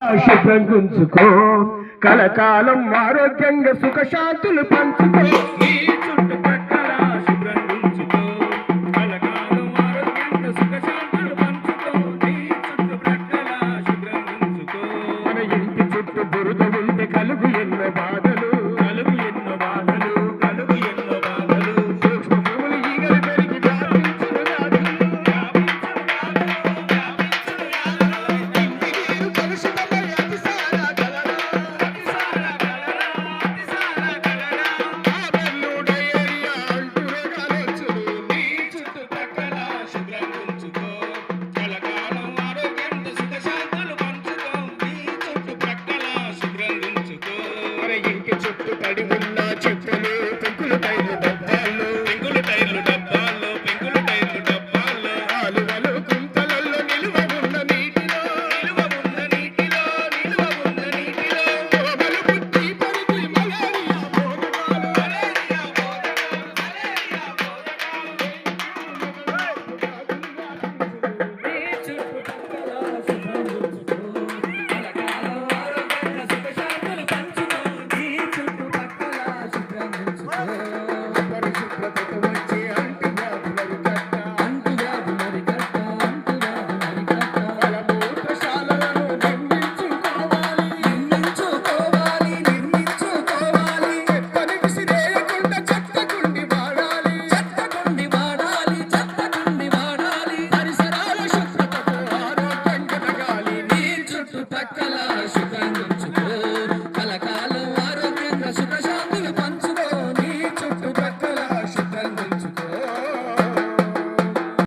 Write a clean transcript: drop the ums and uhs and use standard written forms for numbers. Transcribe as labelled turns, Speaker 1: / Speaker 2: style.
Speaker 1: శుభ్రం గుంచుకో కలకాలం ఆరోగ్యంగా సుఖశాంతులు పంచుకో నీ చుట్టుపక్కల శుభ్రం గుంచుకో కలకాలం ఆరోగ్యంగా సుఖశాంతులు పంచుకో నీ చుట్టుపక్కల శుభ్రం గుంచుకో మన ఇంటి చుట్టూ బురద ఉంటే కలుగు ఎన్నో బాధలు కలుగు ఎన్నో బాధలు కలుగు ఎన్నో బాధలు సూక్ష్మక్రిములు ఈగలు పెరిగి వ్యాపించును వ్యాధులు చుట్టూ పడి ఉన్న చెప్పులు పెంకులు టైర్లు డబ్బాల్లో పెంకులు టైర్లు డబ్బాల్లో పెంకులు టైర్లు డబ్బాల్లో ఆలువలు కుంతలల్లో నిలువ ఉన్న నీటిలో నిలువ ఉన్న నీటిలో నిలువ ఉన్న నీటిలో దోమలు పుట్టి పడితే మలేరియా భోగకాలు మలేరియా భోగకాలు మలేరియా భోగకాలు